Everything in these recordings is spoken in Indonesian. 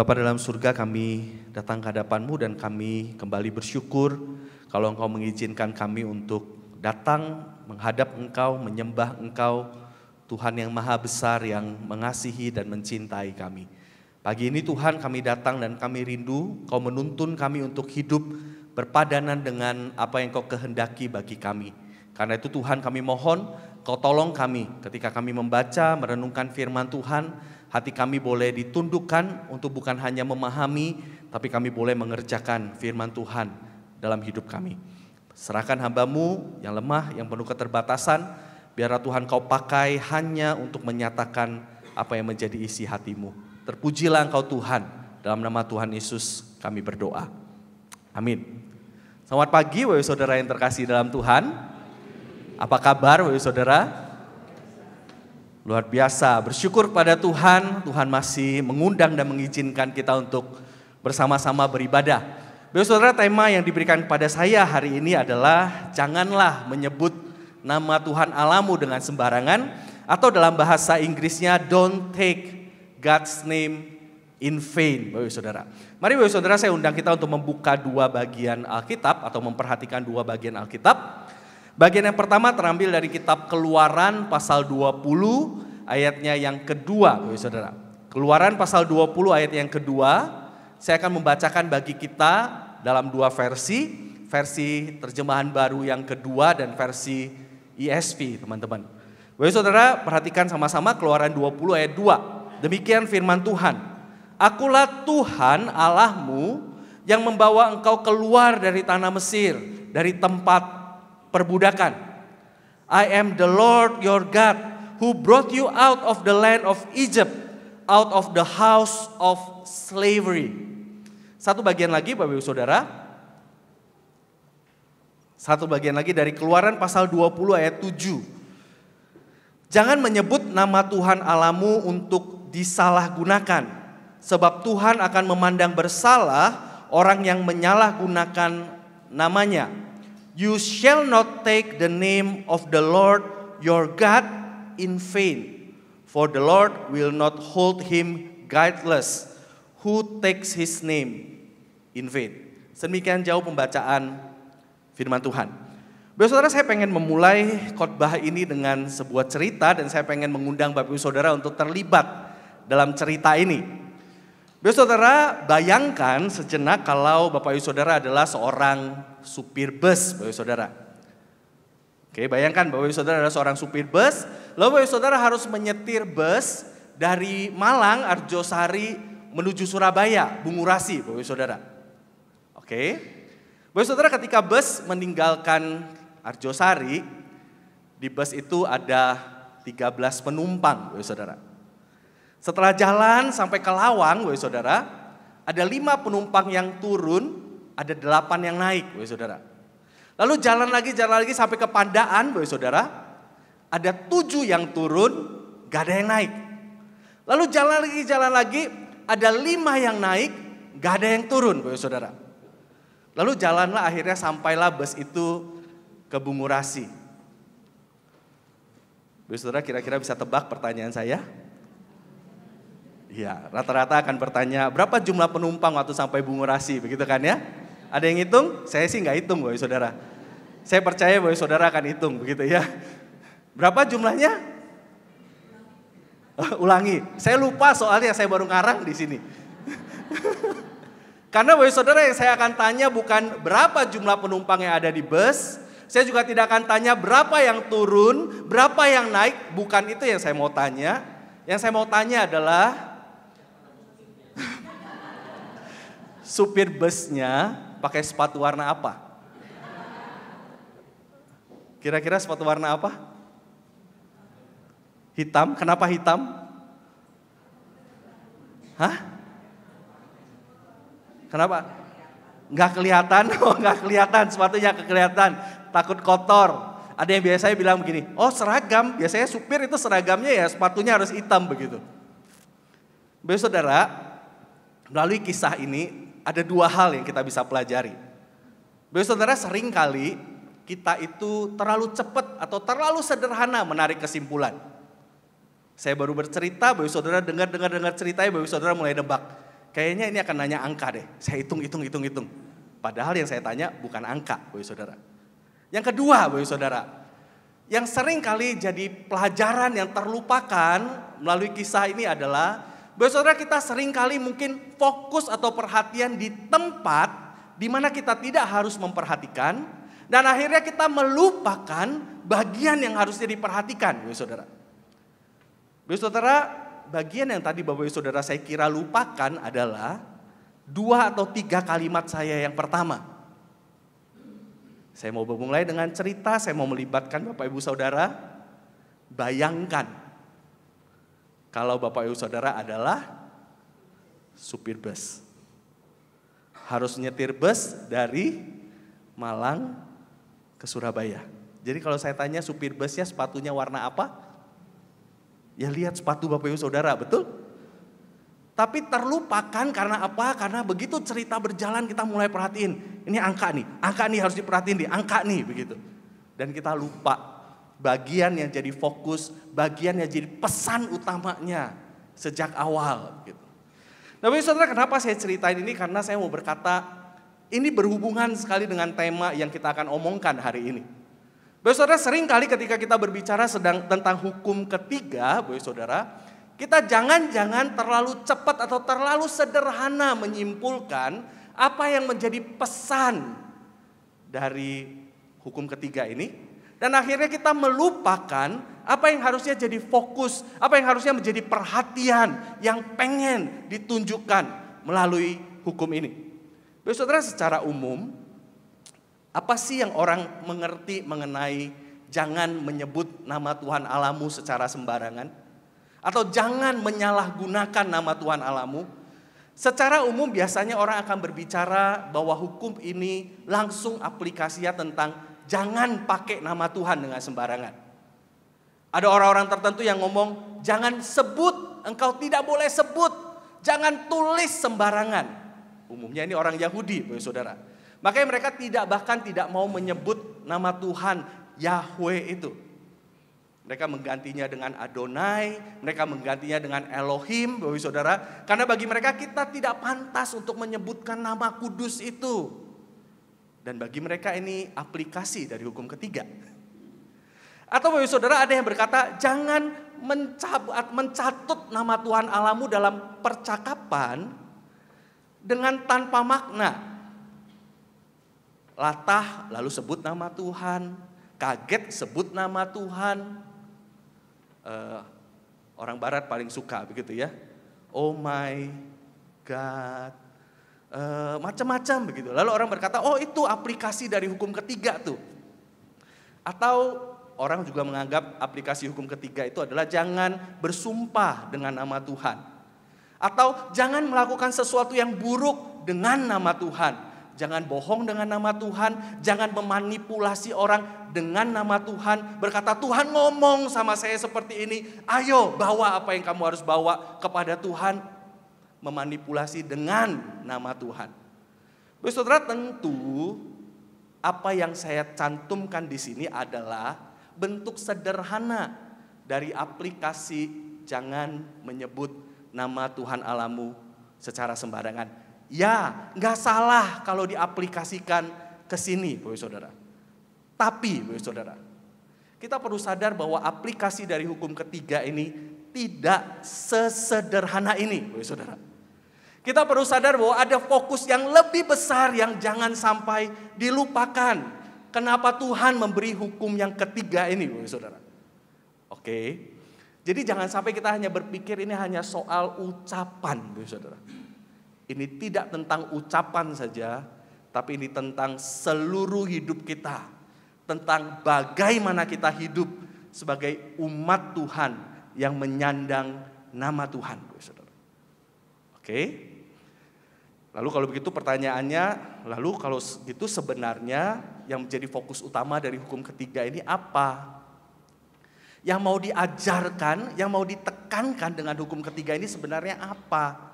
Bapa dalam surga, kami datang ke hadapan-Mu dan kami kembali bersyukur kalau Engkau mengizinkan kami untuk datang menghadap Engkau, menyembah Engkau, Tuhan yang maha besar yang mengasihi dan mencintai kami. Pagi ini Tuhan kami datang dan kami rindu Kau menuntun kami untuk hidup berpadanan dengan apa yang Kau kehendaki bagi kami. Karena itu Tuhan kami mohon Kau tolong kami ketika kami membaca, merenungkan firman Tuhan, hati kami boleh ditundukkan untuk bukan hanya memahami, tapi kami boleh mengerjakan firman Tuhan dalam hidup kami. Serahkan hamba-Mu yang lemah, yang penuh keterbatasan, biarlah Tuhan Kau pakai hanya untuk menyatakan apa yang menjadi isi hati-Mu. Terpujilah Engkau Tuhan, dalam nama Tuhan Yesus kami berdoa. Amin. Selamat pagi Bapak Saudara yang terkasih dalam Tuhan. Apa kabar Bapak Saudara? Luar biasa, bersyukur pada Tuhan, Tuhan masih mengundang dan mengizinkan kita untuk bersama-sama beribadah. Bapak Saudara, tema yang diberikan kepada saya hari ini adalah janganlah menyebut nama Tuhan Allahmu dengan sembarangan, atau dalam bahasa Inggrisnya don't take God's name in vain. Bapak Saudara, mari Bapak Saudara saya undang kita untuk membuka dua bagian Alkitab atau memperhatikan dua bagian Alkitab. Bagian yang pertama terambil dari kitab Keluaran pasal 20 ayatnya yang kedua, Bapak Saudara. Keluaran pasal 20 ayat yang kedua, saya akan membacakan bagi kita dalam dua versi terjemahan baru yang kedua dan versi ESV, teman-teman. Bapak Saudara, perhatikan sama-sama Keluaran 20 ayat 2. Demikian firman Tuhan. Akulah Tuhan Allahmu yang membawa engkau keluar dari tanah Mesir, dari tempat perbudakan. I am the Lord your God who brought you out of the land of Egypt, out of the house of slavery. Satu bagian lagi Bapak Ibu Saudara. Satu bagian lagi dari Keluaran pasal 20 ayat 7. Jangan menyebut nama Tuhan Allahmu untuk disalahgunakan, sebab Tuhan akan memandang bersalah orang yang menyalahgunakan namanya. You shall not take the name of the Lord your God in vain, for the Lord will not hold him guiltless who takes his name in vain. Sedemikian jauh pembacaan firman Tuhan. Bapak Saudara, saya pengen memulai khotbah ini dengan sebuah cerita dan saya pengen mengundang Bapak Ibu Saudara untuk terlibat dalam cerita ini. Bapak Saudara, bayangkan sejenak kalau Bapak Ibu Saudara adalah seorang supir bus, Bapak Ibu Saudara. Oke, bayangkan Bapak Ibu Saudara adalah seorang supir bus, lalu Bapak Ibu Saudara harus menyetir bus dari Malang, Arjosari menuju Surabaya, Bungurasi, Bapak Ibu Saudara. Oke, Bapak Ibu Saudara, ketika bus meninggalkan Arjosari, di bus itu ada 13 penumpang, Bapak Ibu Saudara. Setelah jalan sampai ke Lawang, Bapak Saudara, ada 5 penumpang yang turun, ada 8 yang naik, Bapak Saudara. Lalu jalan lagi sampai ke Pandaan, Bapak Saudara, ada 7 yang turun, gak ada yang naik. Lalu jalan lagi, ada 5 yang naik, gak ada yang turun, Bapak Saudara. Lalu jalanlah akhirnya sampailah bus itu ke Bungurasi. Bapak Saudara, kira-kira bisa tebak pertanyaan saya? Ya, rata-rata akan bertanya berapa jumlah penumpang waktu sampai Bungurasi, begitu kan ya? Ada yang hitung? Saya sih nggak hitung, Bapak Saudara. Saya percaya Bapak Saudara akan hitung, begitu ya. Berapa jumlahnya? Ulangi, saya lupa soalnya saya baru ngarang di sini. Karena Bapak Saudara yang saya akan tanya bukan berapa jumlah penumpang yang ada di bus, saya juga tidak akan tanya berapa yang turun, berapa yang naik, bukan itu yang saya mau tanya. Yang saya mau tanya adalah supir busnya pakai sepatu warna apa? Kira-kira sepatu warna apa? Hitam. Kenapa hitam? Hah? Kenapa? Nggak kelihatan? Oh, nggak kelihatan, sepatunya kelihatan. Takut kotor. Ada yang biasanya bilang begini, oh seragam. Biasanya supir itu seragamnya ya sepatunya harus hitam begitu. Bapak Saudara, melalui kisah ini ada 2 hal yang kita bisa pelajari. Bapak Saudara, sering kali kita itu terlalu cepat atau terlalu sederhana menarik kesimpulan. Saya baru bercerita, Bapak Saudara dengar ceritanya, Bapak Saudara mulai nebak. kayaknya ini akan nanya angka deh. Saya hitung. Padahal yang saya tanya bukan angka, Bapak Ibu Saudara. Yang kedua, Bapak Ibu Saudara, yang sering kali jadi pelajaran yang terlupakan melalui kisah ini adalah, Bapak Ibu Saudara, kita sering kali mungkin fokus atau perhatian di tempat di mana kita tidak harus memperhatikan, dan akhirnya kita melupakan bagian yang harusnya diperhatikan, Bapak Ibu Saudara. Bapak Ibu Saudara, bagian yang tadi Bapak Ibu Saudara saya kira lupakan adalah 2 atau 3 kalimat saya yang pertama. Saya mau memulai dengan cerita, saya mau melibatkan Bapak Ibu Saudara. Bayangkan kalau Bapak Ibu Saudara adalah supir bus. Harus nyetir bus dari Malang ke Surabaya. Jadi kalau saya tanya supir busnya sepatunya warna apa? Ya lihat sepatu Bapak Ibu Saudara, betul? Tapi terlupakan karena apa? Karena begitu cerita berjalan kita mulai perhatiin. Ini angka nih harus diperhatiin angka nih begitu. Dan kita lupa bagian yang jadi fokus, bagian yang jadi pesan utamanya sejak awal. Gitu. Nah Bapak Ibu Saudara, kenapa saya ceritain ini? Karena saya mau berkata ini berhubungan sekali dengan tema yang kita akan omongkan hari ini. Bapak Ibu Saudara, sering kali ketika kita berbicara tentang hukum ketiga, Bapak Ibu Saudara, kita jangan terlalu cepat atau terlalu sederhana menyimpulkan apa yang menjadi pesan dari hukum ketiga ini. Dan akhirnya kita melupakan apa yang harusnya jadi fokus, apa yang harusnya menjadi perhatian yang pengen ditunjukkan melalui hukum ini. Bapak Saudara, secara umum, apa sih yang orang mengerti mengenai jangan menyebut nama Tuhan Allahmu secara sembarangan? Atau jangan menyalahgunakan nama Tuhan Allahmu. Secara umum biasanya orang akan berbicara bahwa hukum ini langsung aplikasinya tentang jangan pakai nama Tuhan dengan sembarangan. Ada orang-orang tertentu yang ngomong jangan sebut, engkau tidak boleh sebut, jangan tulis sembarangan. Umumnya ini orang Yahudi, Bapak Saudara. Makanya mereka bahkan tidak mau menyebut nama Tuhan Yahweh itu. Mereka menggantinya dengan Adonai, mereka menggantinya dengan Elohim, Bapak Saudara. Karena bagi mereka kita tidak pantas untuk menyebutkan nama kudus itu. Dan bagi mereka ini aplikasi dari hukum ketiga. Atau Bapak Saudara, ada yang berkata jangan mencatut nama Tuhan Allahmu dalam percakapan dengan tanpa makna. Latah lalu sebut nama Tuhan, kaget sebut nama Tuhan. Orang barat paling suka begitu ya. Oh my God. Macam-macam begitu. Lalu orang berkata, oh itu aplikasi dari hukum ketiga tuh. Atau orang juga menganggap aplikasi hukum ketiga itu adalah jangan bersumpah dengan nama Tuhan. Atau jangan melakukan sesuatu yang buruk dengan nama Tuhan. Jangan bohong dengan nama Tuhan, jangan memanipulasi orang dengan nama Tuhan. Berkata Tuhan ngomong sama saya seperti ini, ayo bawa apa yang kamu harus bawa kepada Tuhan. Memanipulasi dengan nama Tuhan. Bapak Saudara, tentu apa yang saya cantumkan di sini adalah bentuk sederhana dari aplikasi jangan menyebut nama Tuhan Allahmu secara sembarangan. Ya, nggak salah kalau diaplikasikan ke sini, Bapak Saudara. Tapi, Bapak Saudara, kita perlu sadar bahwa aplikasi dari hukum ketiga ini tidak sesederhana ini, Bapak Saudara. Kita perlu sadar bahwa ada fokus yang lebih besar yang jangan sampai dilupakan. Kenapa Tuhan memberi hukum yang ketiga ini, Bapak Saudara? Oke. Jadi jangan sampai kita hanya berpikir ini hanya soal ucapan, Bapak Saudara. Ini tidak tentang ucapan saja, tapi ini tentang seluruh hidup kita. Tentang bagaimana kita hidup sebagai umat Tuhan yang menyandang nama Tuhan. Oke? Lalu kalau begitu pertanyaannya, lalu kalau gitu sebenarnya yang menjadi fokus utama dari hukum ketiga ini apa? Yang mau diajarkan, yang mau ditekankan dengan hukum ketiga ini sebenarnya apa?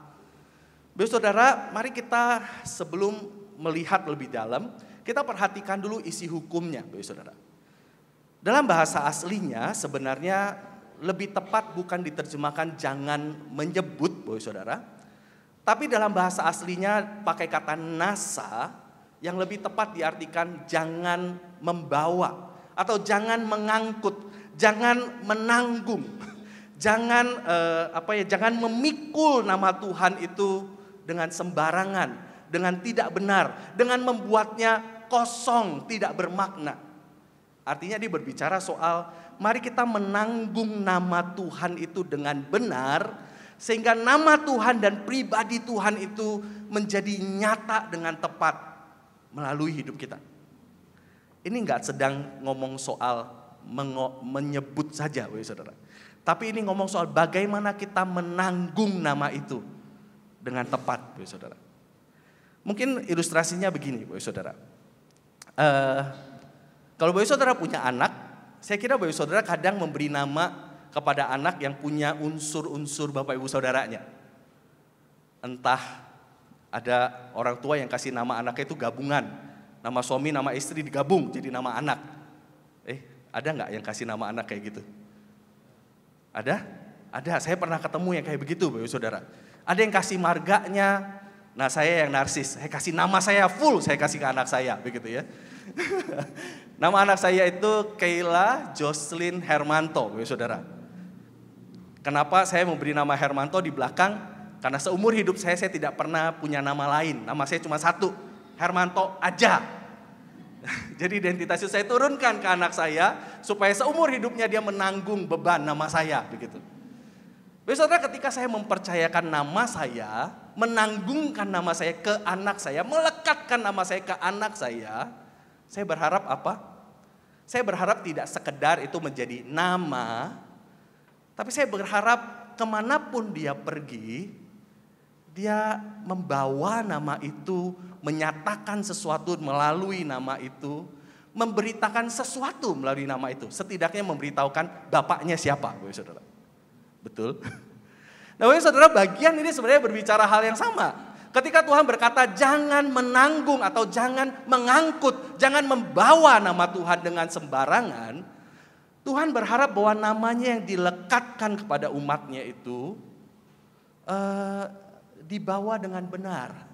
Bapak Saudara, mari kita sebelum melihat lebih dalam, kita perhatikan dulu isi hukumnya, Bapak Saudara. Dalam bahasa aslinya sebenarnya lebih tepat bukan diterjemahkan jangan menyebut, Bapak Saudara. Tapi dalam bahasa aslinya pakai kata nasa yang lebih tepat diartikan jangan membawa atau jangan mengangkut, jangan menanggung, jangan jangan memikul nama Tuhan itu dengan sembarangan, dengan tidak benar, dengan membuatnya kosong, tidak bermakna. Artinya dia berbicara soal mari kita menanggung nama Tuhan itu dengan benar, sehingga nama Tuhan dan pribadi Tuhan itu menjadi nyata dengan tepat melalui hidup kita. Ini enggak sedang ngomong soal menyebut saja, saudara. Tapi ini ngomong soal bagaimana kita menanggung nama itu dengan tepat, saudara. Mungkin ilustrasinya begini, saudara. Kalau saudara punya anak, saya kira saudara kadang memberi nama kepada anak yang punya unsur-unsur Bapak Ibu saudaranya. Entah ada orang tua yang kasih nama anaknya itu gabungan. Nama suami, nama istri digabung jadi nama anak. Ada nggak yang kasih nama anak kayak gitu? Ada? Ada, saya pernah ketemu yang kayak begitu Bapak Ibu saudara. Ada yang kasih marganya, nah saya yang narsis. Saya kasih nama saya full, saya kasih ke anak saya, begitu ya. Nama anak saya itu Kayla Jocelyn Hermanto, Bapak Ibu saudara. Kenapa saya memberi nama Hermanto di belakang? Karena seumur hidup saya tidak pernah punya nama lain. Nama saya cuma satu, Hermanto aja. Jadi identitas itu saya turunkan ke anak saya supaya seumur hidupnya dia menanggung beban nama saya, begitu. Saudara, ketika saya mempercayakan nama saya, menanggungkan nama saya ke anak saya, melekatkan nama saya ke anak saya berharap apa? Saya berharap tidak sekedar itu menjadi nama, tapi saya berharap kemanapun dia pergi, dia membawa nama itu, menyatakan sesuatu melalui nama itu, memberitakan sesuatu melalui nama itu. Setidaknya memberitahukan bapaknya siapa, saudara. Betul? Nah, saudara, bagian ini sebenarnya berbicara hal yang sama. Ketika Tuhan berkata jangan menanggung atau jangan mengangkut, jangan membawa nama Tuhan dengan sembarangan, Tuhan berharap bahwa namanya yang dilekatkan kepada umatnya itu dibawa dengan benar.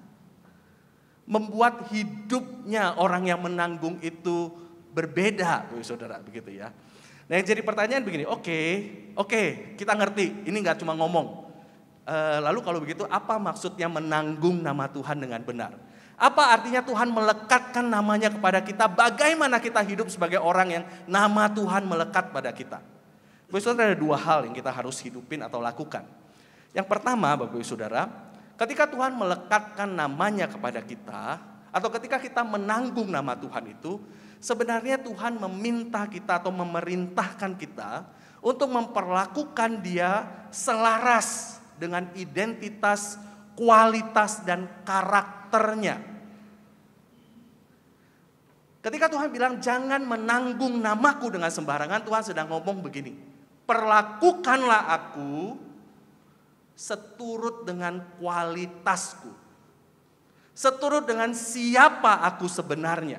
Membuat hidupnya orang yang menanggung itu berbeda, saudara, begitu ya. Nah, yang jadi pertanyaan begini, oke, kita ngerti, ini gak cuma ngomong. Lalu kalau begitu apa maksudnya menanggung nama Tuhan dengan benar? Apa artinya Tuhan melekatkan namanya kepada kita? Bagaimana kita hidup sebagai orang yang nama Tuhan melekat pada kita? Bapak Ibu Saudara, ada dua hal yang kita harus hidupin atau lakukan. Yang pertama, Bapak Ibu Saudara, ketika Tuhan melekatkan namanya kepada kita, atau ketika kita menanggung nama Tuhan itu, sebenarnya Tuhan meminta kita atau memerintahkan kita untuk memperlakukan Dia selaras dengan identitas, kualitas, dan karakternya. Ketika Tuhan bilang jangan menanggung namaku dengan sembarangan, Tuhan sedang ngomong begini, perlakukanlah aku seturut dengan kualitasku, seturut dengan siapa aku sebenarnya.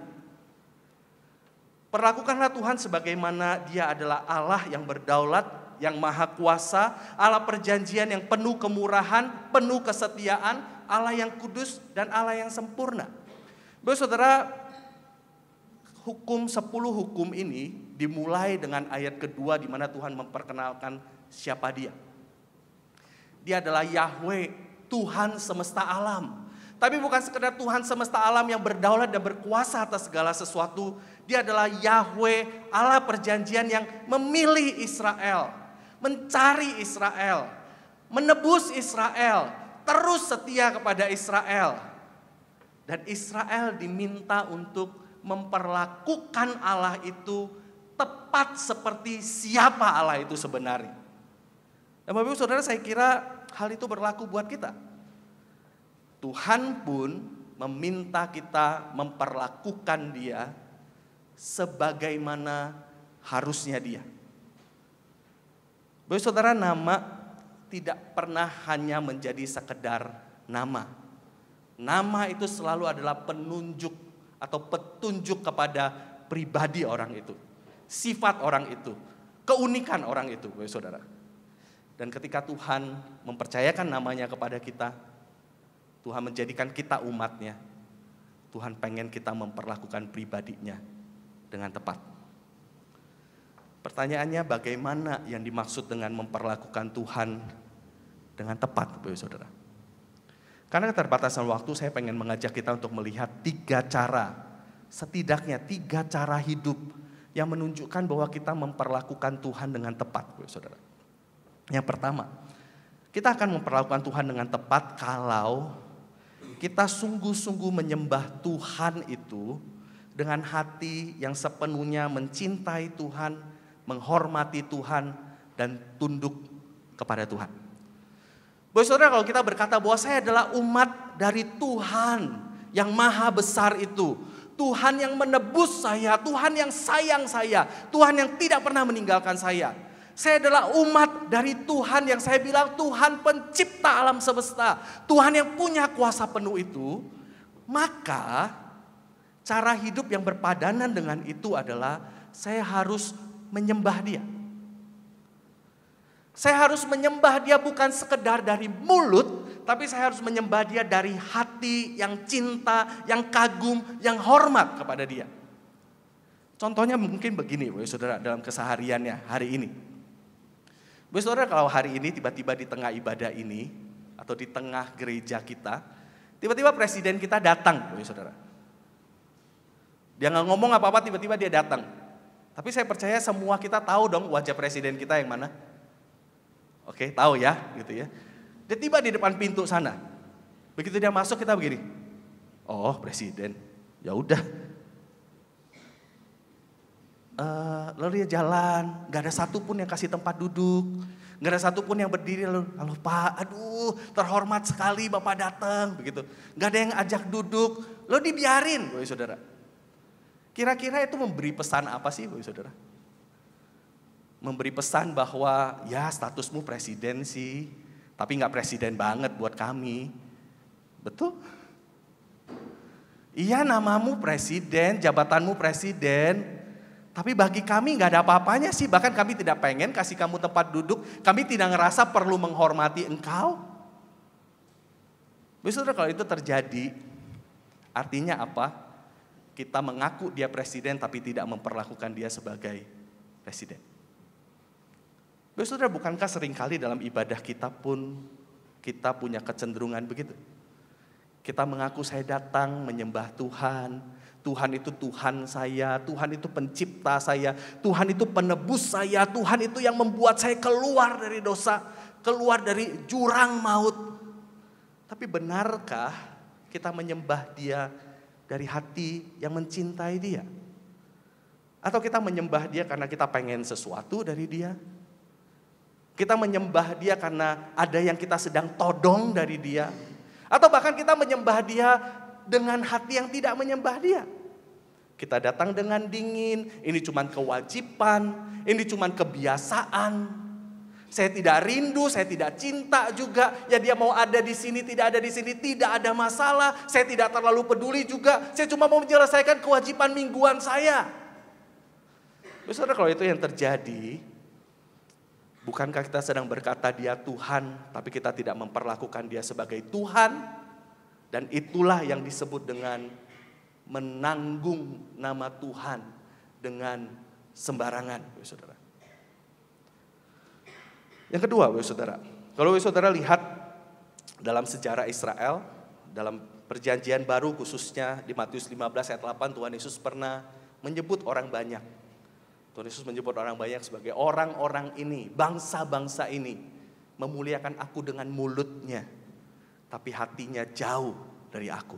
Perlakukanlah Tuhan sebagaimana Dia adalah Allah yang berdaulat, yang maha kuasa, Allah perjanjian yang penuh kemurahan, penuh kesetiaan, Allah yang kudus dan Allah yang sempurna. Bapak Saudara, 10 hukum ini dimulai dengan ayat kedua di mana Tuhan memperkenalkan siapa Dia. Dia adalah Yahweh, Tuhan semesta alam. Tapi bukan sekedar Tuhan semesta alam yang berdaulat dan berkuasa atas segala sesuatu. Dia adalah Yahweh, Allah perjanjian yang memilih Israel, mencari Israel, menebus Israel, terus setia kepada Israel. Dan Israel diminta untuk memperlakukan Allah itu tepat seperti siapa Allah itu sebenarnya. Dan Bapak Ibu Saudara, saya kira hal itu berlaku buat kita. Tuhan pun meminta kita memperlakukan Dia sebagaimana harusnya Dia. Bapak Ibu Saudara, nama tidak pernah hanya menjadi sekedar nama. Nama itu selalu adalah penunjuk atau petunjuk kepada pribadi orang itu, sifat orang itu, keunikan orang itu, Bapak Saudara. Dan ketika Tuhan mempercayakan namanya kepada kita, Tuhan menjadikan kita umatnya. Tuhan pengen kita memperlakukan pribadinya dengan tepat. Pertanyaannya, bagaimana yang dimaksud dengan memperlakukan Tuhan dengan tepat, Bapak Saudara? Karena keterbatasan waktu, saya pengen mengajak kita untuk melihat 3 cara, setidaknya 3 cara hidup yang menunjukkan bahwa kita memperlakukan Tuhan dengan tepat, Bapak Saudara. Yang pertama, kita akan memperlakukan Tuhan dengan tepat kalau kita sungguh-sungguh menyembah Tuhan itu dengan hati yang sepenuhnya mencintai Tuhan, menghormati Tuhan, dan tunduk kepada Tuhan. Bapak Saudara, kalau kita berkata bahwa saya adalah umat dari Tuhan yang maha besar itu, Tuhan yang menebus saya, Tuhan yang sayang saya, Tuhan yang tidak pernah meninggalkan saya. Saya adalah umat dari Tuhan yang saya bilang Tuhan pencipta alam semesta, Tuhan yang punya kuasa penuh itu. Maka cara hidup yang berpadanan dengan itu adalah saya harus menyembah Dia. Saya harus menyembah Dia bukan sekedar dari mulut, tapi saya harus menyembah Dia dari hati yang cinta, yang kagum, yang hormat kepada Dia. Contohnya mungkin begini, Bapak Saudara, dalam kesehariannya hari ini. Bapak Saudara, kalau hari ini tiba-tiba di tengah ibadah ini atau di tengah gereja kita, tiba-tiba presiden kita datang, Bapak Saudara. Dia nggak ngomong apa-apa, tiba-tiba dia datang. Tapi saya percaya semua kita tahu dong wajah presiden kita yang mana. Oke, tahu ya, gitu ya. Dia tiba di depan pintu sana. Begitu dia masuk kita begini. Oh, presiden. Ya udah. Lalu dia jalan, gak ada satupun yang kasih tempat duduk, gak ada satupun yang berdiri lalu Pak, aduh terhormat sekali Bapak datang, begitu. Gak ada yang ajak duduk, lalu dibiarin, Bapak Saudara. Kira-kira itu memberi pesan apa sih, Bapak Saudara? Memberi pesan bahwa ya statusmu presiden sih, tapi gak presiden banget buat kami. Betul? Iya, namamu presiden, jabatanmu presiden. Tapi bagi kami gak ada apa-apanya sih. Bahkan kami tidak pengen kasih kamu tempat duduk. Kami tidak ngerasa perlu menghormati engkau. Saudara, kalau itu terjadi, artinya apa? Kita mengaku dia presiden tapi tidak memperlakukan dia sebagai presiden. Saudara, bukankah seringkali dalam ibadah kita pun kita punya kecenderungan begitu? Kita mengaku saya datang menyembah Tuhan. Tuhan itu Tuhan saya, Tuhan itu pencipta saya, Tuhan itu penebus saya, Tuhan itu yang membuat saya keluar dari dosa, keluar dari jurang maut. Tapi benarkah kita menyembah Dia dari hati yang mencintai Dia? Atau kita menyembah Dia karena kita pengen sesuatu dari Dia? Kita menyembah Dia karena ada yang kita sedang todong dari Dia? Atau bahkan kita menyembah Dia dengan hati yang tidak menyembah Dia. Kita datang dengan dingin, ini cuma kewajiban, ini cuma kebiasaan. Saya tidak rindu, saya tidak cinta juga. Ya dia mau ada di sini, tidak ada di sini, tidak ada masalah. Saya tidak terlalu peduli juga. Saya cuma mau menyelesaikan kewajiban mingguan saya. Saudara, kalau itu yang terjadi, bukankah kita sedang berkata Dia Tuhan, tapi kita tidak memperlakukan Dia sebagai Tuhan? Dan itulah yang disebut dengan menanggung nama Tuhan dengan sembarangan, Saudara. Yang kedua, Saudara, kalau Saudara lihat dalam sejarah Israel, dalam perjanjian baru khususnya di Matius 15 ayat 8, Tuhan Yesus pernah menyebut orang banyak. Tuhan Yesus menyebut orang banyak sebagai orang-orang ini, bangsa-bangsa ini memuliakan aku dengan mulutnya, tapi hatinya jauh dari aku.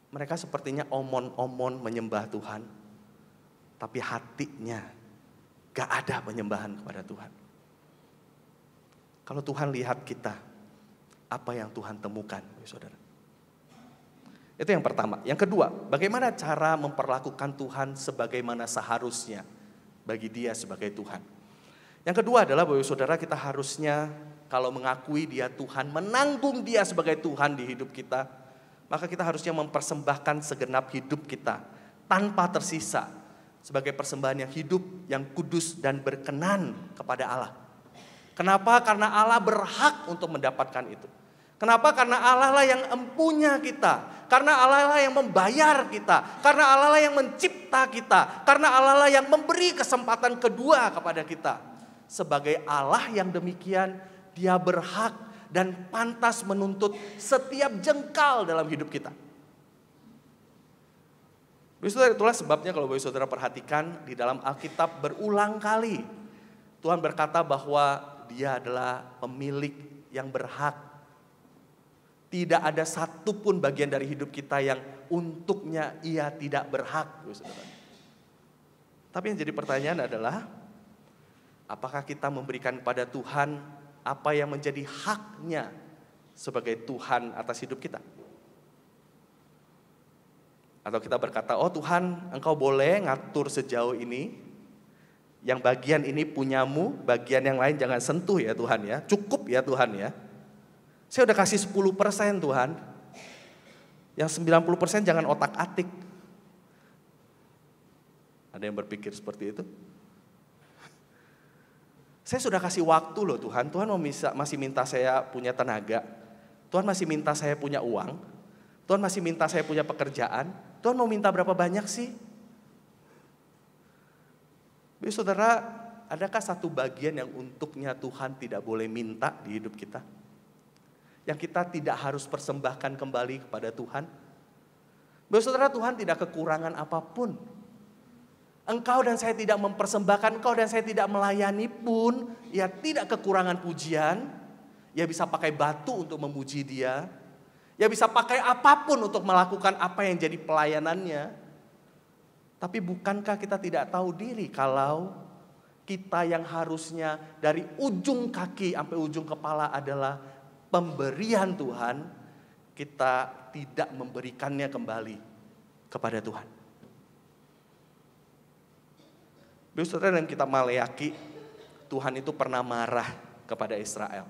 Mereka sepertinya omon-omon menyembah Tuhan, tapi hatinya gak ada penyembahan kepada Tuhan. Kalau Tuhan lihat kita, apa yang Tuhan temukan, saudara? Itu yang pertama. Yang kedua, bagaimana cara memperlakukan Tuhan sebagaimana seharusnya bagi Dia sebagai Tuhan. Yang kedua adalah bahwa saudara, kita harusnya kalau mengakui Dia Tuhan, menanggung Dia sebagai Tuhan di hidup kita, maka kita harusnya mempersembahkan segenap hidup kita tanpa tersisa sebagai persembahan yang hidup, yang kudus dan berkenan kepada Allah. Kenapa? Karena Allah berhak untuk mendapatkan itu. Kenapa? Karena Allah lah yang empunya kita. Karena Allah lah yang membayar kita. Karena Allah lah yang mencipta kita. Karena Allah lah yang memberi kesempatan kedua kepada kita. Sebagai Allah yang demikian, Dia berhak dan pantas menuntut setiap jengkal dalam hidup kita. Saudara, itulah sebabnya kalau saudara perhatikan di dalam Alkitab berulang kali Tuhan berkata bahwa Dia adalah pemilik yang berhak. Tidak ada satupun bagian dari hidup kita yang untuknya Ia tidak berhak. Saudara. Tapi yang jadi pertanyaan adalah, apakah kita memberikan kepada Tuhan apa yang menjadi haknya sebagai Tuhan atas hidup kita? Atau kita berkata, oh Tuhan, Engkau boleh ngatur sejauh ini, yang bagian ini punyamu, bagian yang lain jangan sentuh ya Tuhan ya, cukup ya Tuhan ya. Saya udah kasih 10% Tuhan, yang 90% jangan otak-atik. Ada yang berpikir seperti itu? Saya sudah kasih waktu loh Tuhan, Tuhan masih minta saya punya tenaga, Tuhan masih minta saya punya uang, Tuhan masih minta saya punya pekerjaan, Tuhan mau minta berapa banyak sih? Saudara, adakah satu bagian yang untuknya Tuhan tidak boleh minta di hidup kita? Yang kita tidak harus persembahkan kembali kepada Tuhan? Saudara, Tuhan tidak kekurangan apapun. Engkau dan saya tidak mempersembahkan, engkau dan saya tidak melayani pun, ya tidak kekurangan pujian. Ya bisa pakai batu untuk memuji Dia. Ya bisa pakai apapun untuk melakukan apa yang jadi pelayanannya. Tapi bukankah kita tidak tahu diri kalau kita yang harusnya dari ujung kaki sampai ujung kepala adalah pemberian Tuhan, kita tidak memberikannya kembali kepada Tuhan. Saudara, dalam kitab Maleaki, Tuhan itu pernah marah kepada Israel.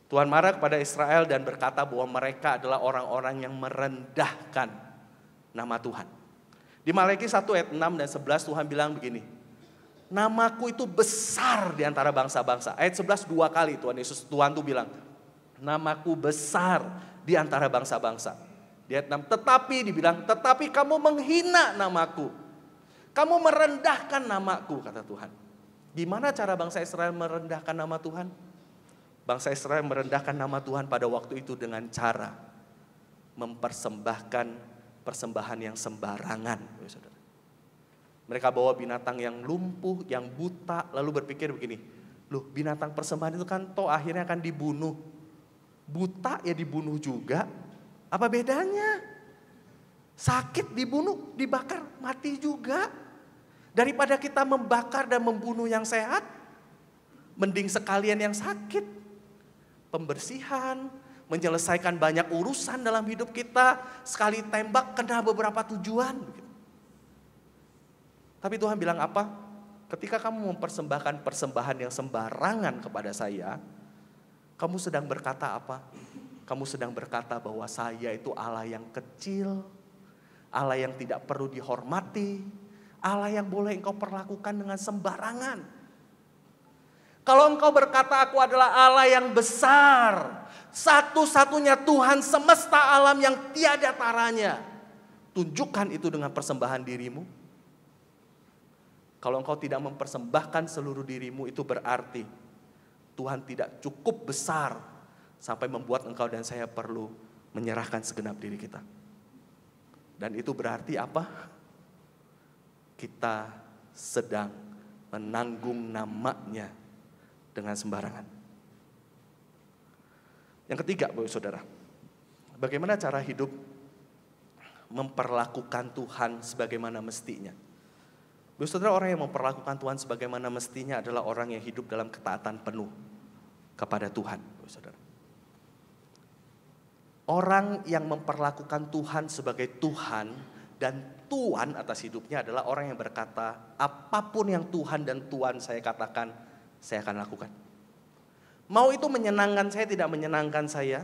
Tuhan marah kepada Israel dan berkata bahwa mereka adalah orang-orang yang merendahkan nama Tuhan. Di Maleaki 1 ayat 6 dan 11 Tuhan bilang begini, namaku itu besar di antara bangsa-bangsa. Ayat 11 2 kali Tuhan tuh bilang, namaku besar di antara bangsa-bangsa. Di ayat 6, tetapi kamu menghina namaku. Kamu merendahkan namaku, kata Tuhan. Gimana cara bangsa Israel merendahkan nama Tuhan? Bangsa Israel merendahkan nama Tuhan pada waktu itu dengan cara mempersembahkan persembahan yang sembarangan. Saudara. Mereka bawa binatang yang lumpuh, yang buta, lalu berpikir begini, loh binatang persembahan itu kan toh akhirnya akan dibunuh. Buta ya dibunuh juga, apa bedanya? Sakit dibunuh, dibakar, mati juga. Daripada kita membakar dan membunuh yang sehat, mending sekalian yang sakit. Pembersihan, menyelesaikan banyak urusan dalam hidup kita, sekali tembak kena beberapa tujuan. Tapi Tuhan bilang apa? Ketika kamu mempersembahkan persembahan yang sembarangan kepada saya, kamu sedang berkata apa? Kamu sedang berkata bahwa saya itu Allah yang kecil, Allah yang tidak perlu dihormati, Allah yang boleh engkau perlakukan dengan sembarangan. Kalau engkau berkata aku adalah Allah yang besar, satu-satunya Tuhan semesta alam yang tiada taranya, tunjukkan itu dengan persembahan dirimu. Kalau engkau tidak mempersembahkan seluruh dirimu, itu berarti Tuhan tidak cukup besar sampai membuat engkau dan saya perlu menyerahkan segenap diri kita. Dan itu berarti apa? Kita sedang menanggung namanya dengan sembarangan. Yang ketiga, Bapak Saudara, bagaimana cara hidup memperlakukan Tuhan sebagaimana mestinya? Bapak Saudara, orang yang memperlakukan Tuhan sebagaimana mestinya adalah orang yang hidup dalam ketaatan penuh kepada Tuhan, Bapak Saudara. Orang yang memperlakukan Tuhan sebagai Tuhan dan Tuhan atas hidupnya adalah orang yang berkata, apapun yang Tuhan dan Tuhan saya katakan, saya akan lakukan. Mau itu menyenangkan saya, tidak menyenangkan saya.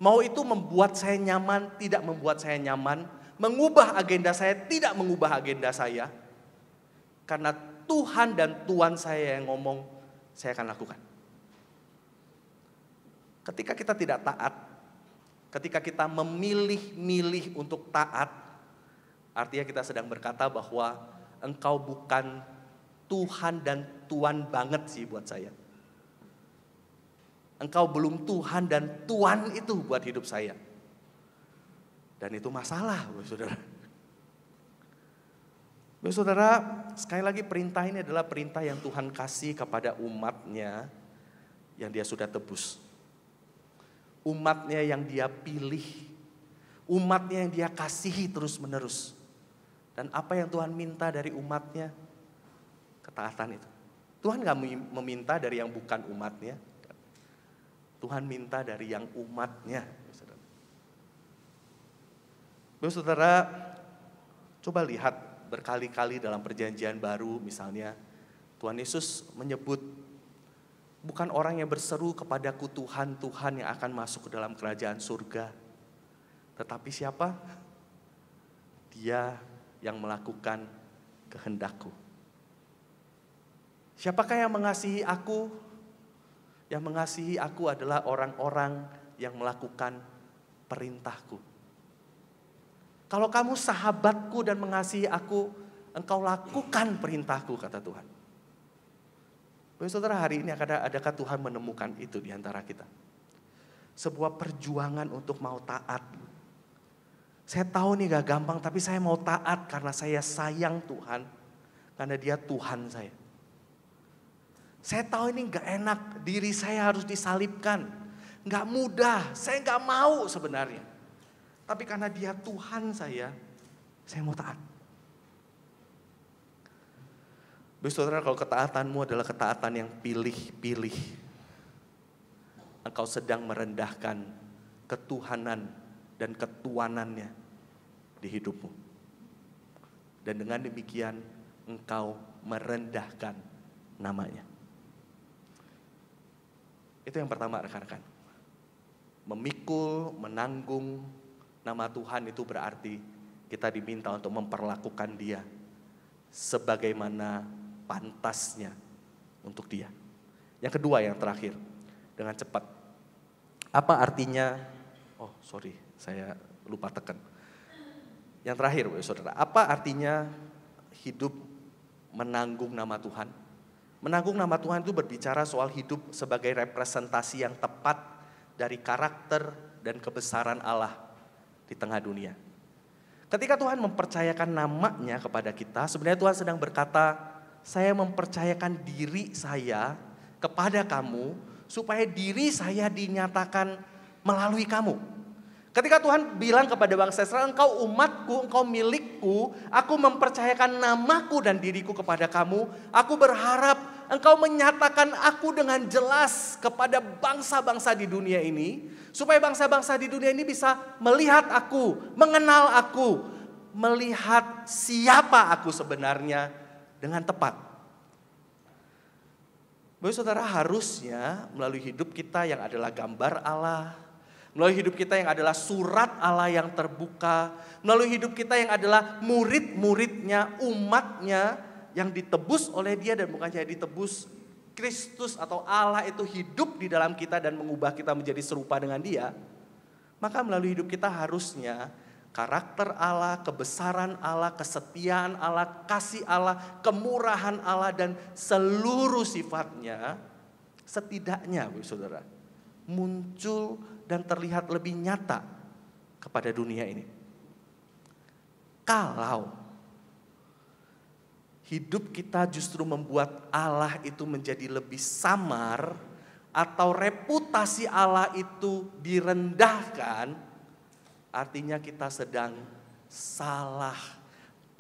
Mau itu membuat saya nyaman, tidak membuat saya nyaman. Mengubah agenda saya, tidak mengubah agenda saya. Karena Tuhan dan Tuhan saya yang ngomong, saya akan lakukan. Ketika kita tidak taat, ketika kita memilih-milih untuk taat, artinya kita sedang berkata bahwa engkau bukan Tuhan dan Tuan banget sih buat saya. Engkau belum Tuhan dan Tuan itu buat hidup saya. Dan itu masalah, saudara. Saudara, sekali lagi perintah ini adalah perintah yang Tuhan kasih kepada umatnya yang dia sudah tebus. Umatnya yang dia pilih. Umatnya yang dia kasihi terus menerus. Dan apa yang Tuhan minta dari umatnya? Ketaatan itu. Tuhan gak meminta dari yang bukan umatnya. Tuhan minta dari yang umatnya. Saudara, coba lihat berkali-kali dalam perjanjian baru misalnya. Tuhan Yesus menyebut bukan orang yang berseru kepadaku Tuhan, Tuhan yang akan masuk ke dalam kerajaan surga. Tetapi siapa? Dia yang melakukan kehendakku. Siapakah yang mengasihi aku? Yang mengasihi aku adalah orang-orang yang melakukan perintahku. Kalau kamu sahabatku dan mengasihi aku, engkau lakukan perintahku, kata Tuhan. Saudara, hari ini adakah Tuhan menemukan itu di antara kita? Sebuah perjuangan untuk mau taat. Saya tahu nih gak gampang, tapi saya mau taat karena saya sayang Tuhan. Karena dia Tuhan saya. Saya tahu ini gak enak, diri saya harus disalibkan. Gak mudah, saya gak mau sebenarnya. Tapi karena dia Tuhan saya mau taat. Saudara, kalau ketaatanmu adalah ketaatan yang pilih-pilih, engkau sedang merendahkan ketuhanan dan ketuanannya di hidupmu. Dan dengan demikian engkau merendahkan namanya. Itu yang pertama, rekan-rekan. Memikul, menanggung nama Tuhan itu berarti kita diminta untuk memperlakukan dia sebagaimana pantasnya untuk dia. Yang kedua, yang terakhir, dengan cepat. Apa artinya, saya lupa tekan. Yang terakhir, saudara, apa artinya hidup menanggung nama Tuhan? Menanggung nama Tuhan itu berbicara soal hidup sebagai representasi yang tepat dari karakter dan kebesaran Allah di tengah dunia. Ketika Tuhan mempercayakan namanya kepada kita, sebenarnya Tuhan sedang berkata, saya mempercayakan diri saya kepada kamu, supaya diri saya dinyatakan melalui kamu. Ketika Tuhan bilang kepada bangsa Israel, engkau umatku, engkau milikku, aku mempercayakan namaku dan diriku kepada kamu, aku berharap engkau menyatakan aku dengan jelas kepada bangsa-bangsa di dunia ini, supaya bangsa-bangsa di dunia ini bisa melihat aku, mengenal aku, melihat siapa aku sebenarnya dengan tepat. Saudara, harusnya melalui hidup kita yang adalah gambar Allah, melalui hidup kita yang adalah surat Allah yang terbuka, melalui hidup kita yang adalah murid-muridnya, umatnya yang ditebus oleh dia dan bukan hanya ditebus, Kristus atau Allah itu hidup di dalam kita dan mengubah kita menjadi serupa dengan dia. Maka melalui hidup kita harusnya karakter Allah, kebesaran Allah, kesetiaan Allah, kasih Allah, kemurahan Allah dan seluruh sifatnya setidaknya, saudara, muncul dan terlihat lebih nyata kepada dunia ini. Kalau hidup kita justru membuat Allah itu menjadi lebih samar, atau reputasi Allah itu direndahkan, artinya kita sedang salah,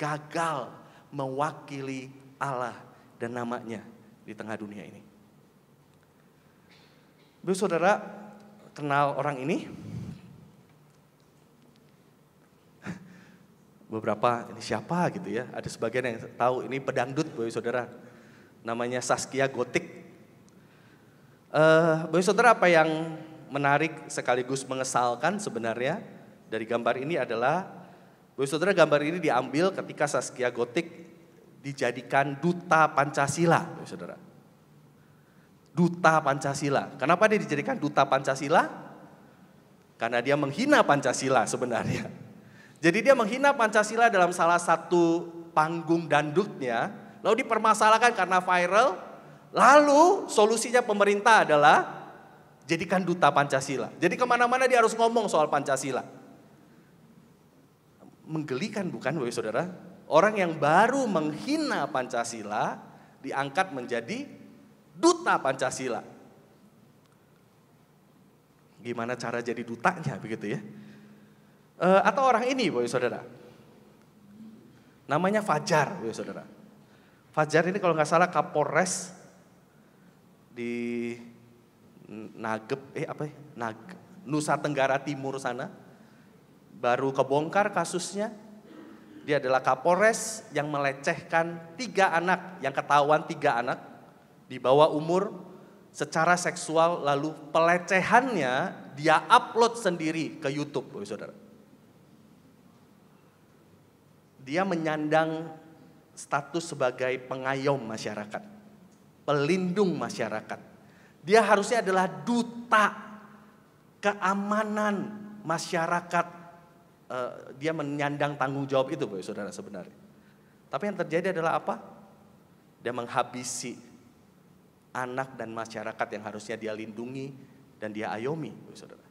gagal mewakili Allah dan namanya di tengah dunia ini. Saudara, kenal orang ini? Beberapa, ini siapa gitu ya. Ada sebagian yang tahu ini pedangdut, saudara. Namanya Zaskia Gotik. Saudara, apa yang menarik sekaligus mengesalkan sebenarnya dari gambar ini adalah, saudara, gambar ini diambil ketika Zaskia Gotik dijadikan duta Pancasila, saudara. duta Pancasila. Kenapa dia dijadikan duta Pancasila? Karena dia menghina Pancasila sebenarnya. Jadi dia menghina Pancasila dalam salah satu panggung dangdutnya, lalu dipermasalahkan karena viral, lalu solusinya pemerintah adalah jadikan duta Pancasila. Jadi kemana-mana dia harus ngomong soal Pancasila. Menggelikan bukan Bapak Saudara? Orang yang baru menghina Pancasila diangkat menjadi duta Pancasila. Gimana cara jadi dutanya begitu ya? Atau orang ini Bapak Saudara. Namanya Fajar Bapak Saudara. Fajar ini kalau nggak salah Kapolres di Nusa Tenggara Timur sana. Baru kebongkar kasusnya. Dia adalah Kapolres yang melecehkan 3 anak, yang ketahuan 3 anak di bawah umur secara seksual, lalu pelecehannya dia upload sendiri ke YouTube, Bapak Saudara. Dia menyandang status sebagai pengayom masyarakat, pelindung masyarakat. Dia harusnya adalah duta keamanan masyarakat. Dia menyandang tanggung jawab itu Bapak Saudara sebenarnya. Tapi yang terjadi adalah apa? Dia menghabisi anak dan masyarakat yang harusnya dia lindungi dan dia ayomi Bapak Saudara.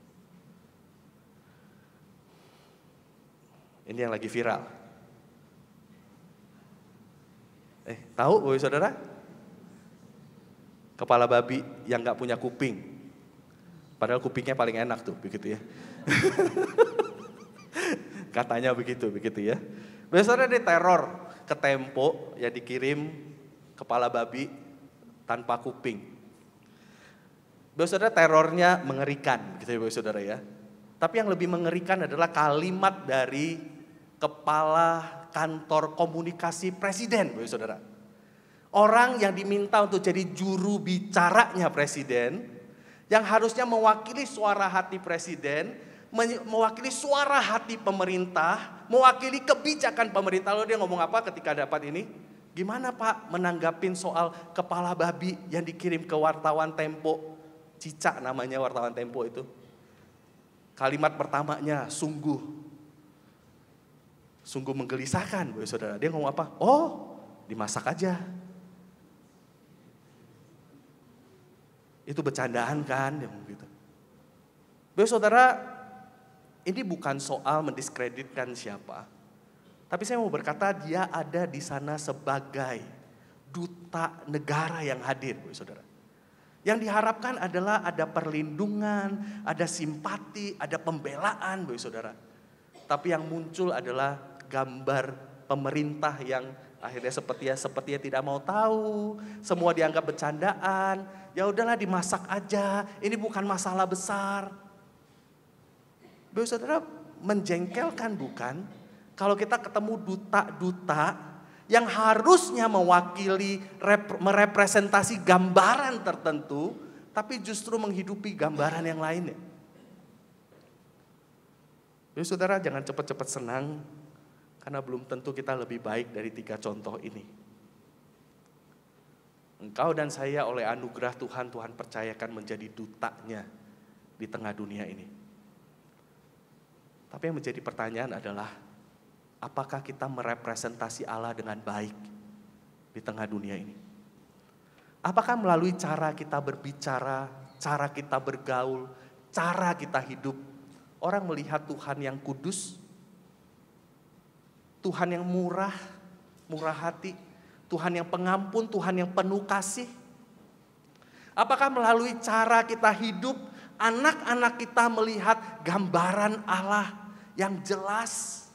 Ini yang lagi viral. Tahu Bapak Saudara? Kepala babi yang gak punya kuping. Padahal kupingnya paling enak tuh begitu ya. Katanya begitu ya. Biasanya diteror ke Tempo ya, dikirim kepala babi tanpa kuping. Saudara, terornya mengerikan gitu ya Saudara ya. Tapi yang lebih mengerikan adalah kalimat dari kepala kantor komunikasi presiden Saudara. Orang yang diminta untuk jadi juru bicaranya presiden, yang harusnya mewakili suara hati presiden, mewakili suara hati pemerintah, mewakili kebijakan pemerintah. Lalu dia ngomong apa ketika dapat ini? Gimana Pak menanggapin soal kepala babi yang dikirim ke wartawan Tempo? Cicak namanya wartawan Tempo itu. Kalimat pertamanya sungguh menggelisahkan Bapak Saudara. Dia ngomong apa? Oh, dimasak aja. Itu bercandaan kan, dia ngomong gitu. Bapak Saudara, ini bukan soal mendiskreditkan siapa. Tapi saya mau berkata dia ada di sana sebagai duta negara yang hadir, Bapak Saudara. Yang diharapkan adalah ada perlindungan, ada simpati, ada pembelaan, Bapak Saudara. Tapi yang muncul adalah gambar pemerintah yang akhirnya sepertinya tidak mau tahu, semua dianggap bercandaan. Ya udahlah dimasak aja, ini bukan masalah besar. Bapak Saudara, menjengkelkan bukan? Kalau kita ketemu duta-duta yang harusnya mewakili, merepresentasi gambaran tertentu, tapi justru menghidupi gambaran yang lainnya. Bapak Saudara, jangan cepat-cepat senang, karena belum tentu kita lebih baik dari 3 contoh ini. Engkau dan saya oleh anugerah Tuhan percayakan menjadi dutanya di tengah dunia ini. Tapi yang menjadi pertanyaan adalah, apakah kita merepresentasi Allah dengan baik di tengah dunia ini? Apakah melalui cara kita berbicara, cara kita bergaul, cara kita hidup, orang melihat Tuhan yang kudus, Tuhan yang murah hati, Tuhan yang pengampun, Tuhan yang penuh kasih? Apakah melalui cara kita hidup, anak-anak kita melihat gambaran Allah yang jelas?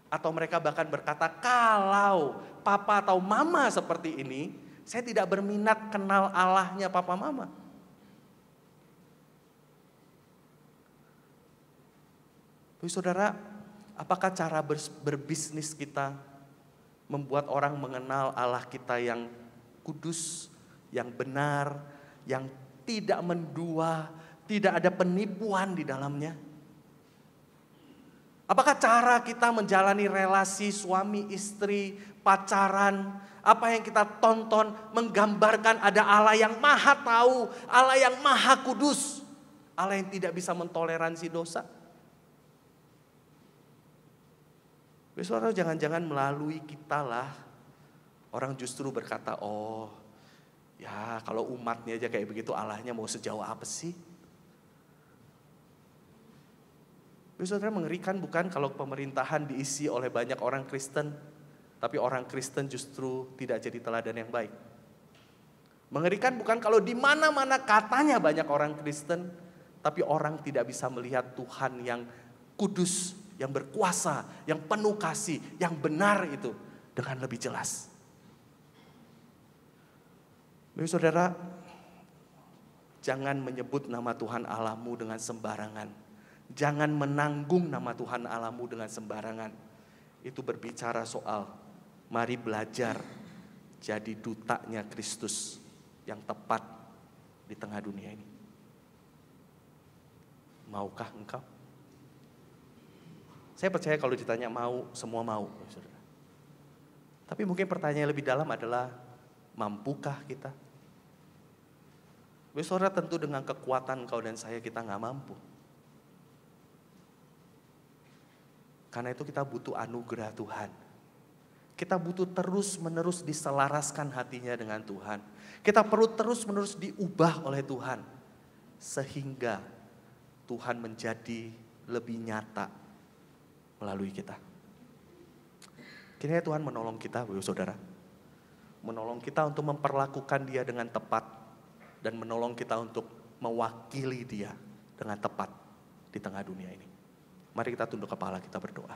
Atau mereka bahkan berkata, kalau papa atau mama seperti ini, saya tidak berminat kenal Allahnya papa mama. Bapak Saudara, apakah cara berbisnis kita membuat orang mengenal Allah kita yang kudus, yang benar, yang tidak mendua, tidak ada penipuan di dalamnya? Apakah cara kita menjalani relasi suami, istri, pacaran, apa yang kita tonton menggambarkan ada Allah yang maha tahu, Allah yang maha kudus, Allah yang tidak bisa mentoleransi dosa? Saudara, jangan-jangan melalui kita lah orang justru berkata, oh ya kalau umatnya aja kayak begitu, Allahnya mau sejauh apa sih? Saudara, mengerikan bukan kalau pemerintahan diisi oleh banyak orang Kristen, tapi orang Kristen justru tidak jadi teladan yang baik. Mengerikan bukan kalau di mana-mana katanya banyak orang Kristen, tapi orang tidak bisa melihat Tuhan yang kudus, yang berkuasa, yang penuh kasih, yang benar itu dengan lebih jelas. Saudara, jangan menyebut nama Tuhan Allahmu dengan sembarangan. Jangan menanggung nama Tuhan Allahmu dengan sembarangan. Itu berbicara soal mari belajar jadi dutanya Kristus yang tepat di tengah dunia ini. Maukah engkau? Saya percaya kalau ditanya mau, semua mau. Saudara. Tapi mungkin pertanyaan lebih dalam adalah, mampukah kita? Saudara, tentu dengan kekuatan engkau dan saya kita gak mampu. Karena itu kita butuh anugerah Tuhan. Kita butuh terus-menerus diselaraskan hatinya dengan Tuhan. Kita perlu terus-menerus diubah oleh Tuhan. Sehingga Tuhan menjadi lebih nyata melalui kita. Kiranya Tuhan menolong kita, saudara. Menolong kita untuk memperlakukan Dia dengan tepat. Dan menolong kita untuk mewakili Dia dengan tepat di tengah dunia ini. Mari kita tunduk kepala, kita berdoa.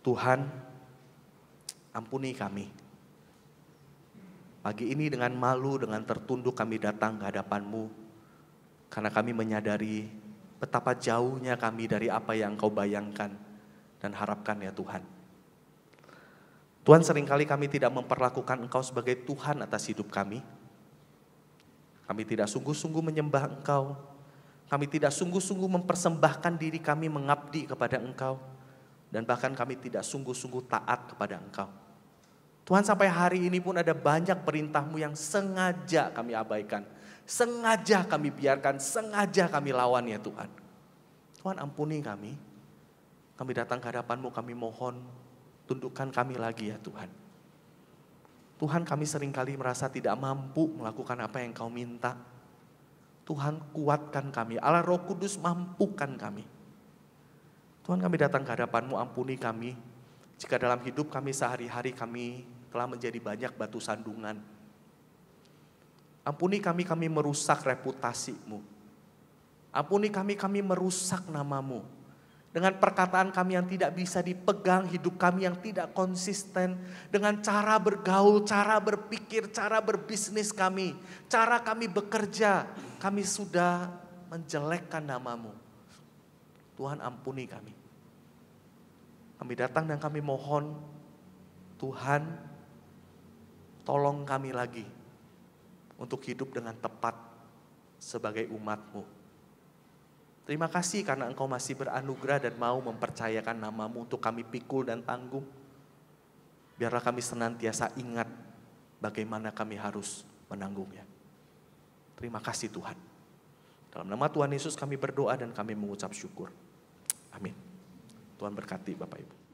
Tuhan, ampuni kami. Pagi ini dengan malu, dengan tertunduk kami datang ke hadapan-Mu. Karena kami menyadari betapa jauhnya kami dari apa yang Engkau bayangkan dan harapkan ya Tuhan. Tuhan, seringkali kami tidak memperlakukan Engkau sebagai Tuhan atas hidup kami. Kami tidak sungguh-sungguh menyembah Engkau. Kami tidak sungguh-sungguh mempersembahkan diri kami mengabdi kepada Engkau. Dan bahkan kami tidak sungguh-sungguh taat kepada Engkau. Tuhan, sampai hari ini pun ada banyak perintah-Mu yang sengaja kami abaikan. Sengaja kami biarkan, sengaja kami lawan ya Tuhan. Tuhan, ampuni kami. Kami datang ke hadapan-Mu, kami mohon, tundukkan kami lagi ya Tuhan. Tuhan, kami seringkali merasa tidak mampu melakukan apa yang Kau minta. Tuhan, kuatkan kami. Allah Roh Kudus, mampukan kami. Tuhan, kami datang ke hadapan-Mu, ampuni kami. Jika dalam hidup kami sehari-hari kami telah menjadi banyak batu sandungan. Ampuni kami merusak reputasi-Mu. Ampuni kami merusak nama-Mu. Dengan perkataan kami yang tidak bisa dipegang, hidup kami yang tidak konsisten. Dengan cara bergaul, cara berpikir, cara berbisnis kami. Cara kami bekerja, kami sudah menjelekkan nama-Mu. Tuhan, ampuni kami. Kami datang dan kami mohon, Tuhan, tolong kami lagi untuk hidup dengan tepat sebagai umat-Mu. Terima kasih karena Engkau masih beranugerah dan mau mempercayakan nama-Mu untuk kami pikul dan tanggung. Biarlah kami senantiasa ingat bagaimana kami harus menanggungnya. Terima kasih Tuhan. Dalam nama Tuhan Yesus kami berdoa dan kami mengucap syukur. Amin. Tuhan berkati Bapak Ibu.